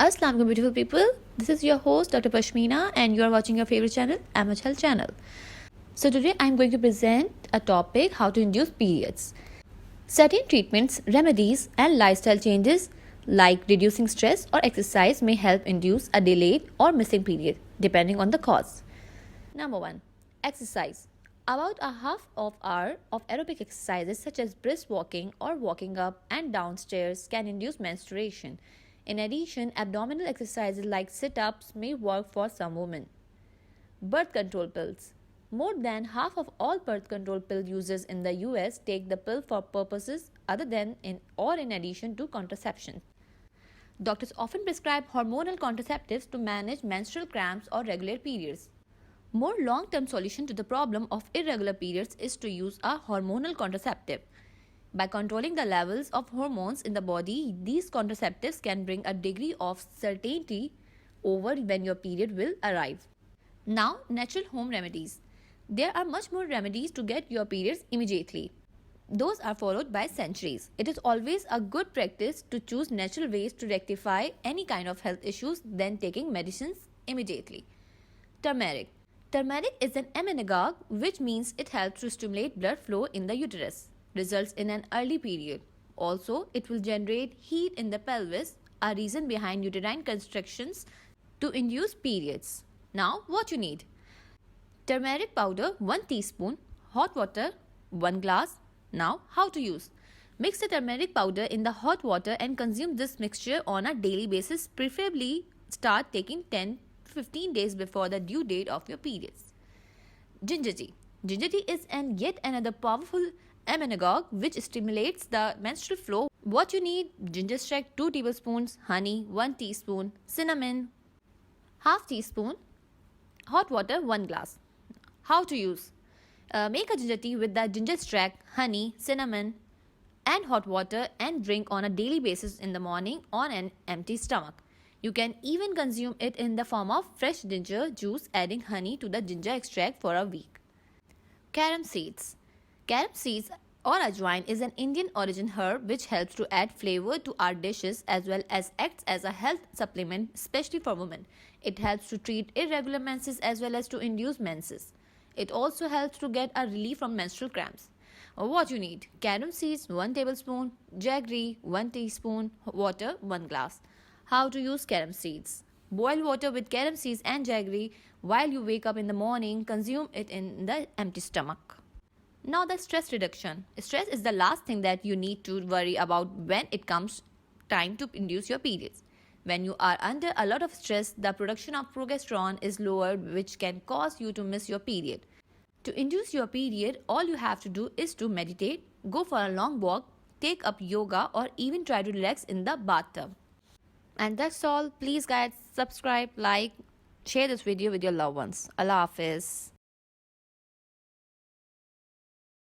Assalamu alaikum beautiful people. This is your host Dr. Pashmina and you are watching your favorite channel, Amateur Health channel. So today I am going to present a topic, how to induce periods. Certain treatments, remedies and lifestyle changes like reducing stress or exercise may help induce a delayed or missing period depending on the cause. Number 1. Exercise. About a half of hour of aerobic exercises such as brisk walking or walking up and down stairs can induce menstruation. In addition, abdominal exercises like sit-ups may work for some women. Birth control pills. More than half of all birth control pill users in the US take the pill for purposes other than in addition to contraception. Doctors often prescribe hormonal contraceptives to manage menstrual cramps or regular periods. More long-term solution to the problem of irregular periods is to use a hormonal contraceptive. By controlling the levels of hormones in the body, these contraceptives can bring a degree of certainty over when your period will arrive. Now, natural home remedies. There are much more remedies to get your periods immediately. Those are followed by centuries. It is always a good practice to choose natural ways to rectify any kind of health issues than taking medicines immediately. Turmeric. Turmeric is an emmenagogue, which means it helps to stimulate blood flow in the uterus, results in an early period. Also, it will generate heat in the pelvis, a reason behind uterine constrictions to induce periods. Now, what you need? Turmeric powder 1 teaspoon, hot water 1 glass. Now, how to use? Mix the turmeric powder in the hot water and consume this mixture on a daily basis, preferably start taking 10-15 days before the due date of your periods. Ginger tea. Ginger tea is yet another powerful emmenagogue which stimulates the menstrual flow. What you need? Ginger extract 2 tablespoons, honey 1 teaspoon, cinnamon half teaspoon, hot water 1 glass. How to use? Make a ginger tea with the ginger extract, honey, cinnamon and hot water and drink on a daily basis in the morning on an empty stomach. You can even consume it in the form of fresh ginger juice, adding honey to the ginger extract for a week. Carom Seeds. Carom seeds or ajwain is an Indian origin herb which helps to add flavor to our dishes as well as acts as a health supplement, especially for women. It helps to treat irregular menses as well as to induce menses. It also helps to get a relief from menstrual cramps. What you need? Carom seeds 1 tablespoon, jaggery 1 teaspoon, water 1 glass. How to use carom seeds? Boil water with carom seeds and jaggery while you wake up in the morning. Consume it in the empty stomach. Now the stress reduction. Stress is the last thing that you need to worry about when it comes time to induce your periods. When you are under a lot of stress, the production of progesterone is lowered, which can cause you to miss your period. To induce your period, all you have to do is to meditate, go for a long walk, take up yoga or even try to relax in the bathtub. And that's all. Please guys, subscribe, like, share this video with your loved ones. Allah Hafiz.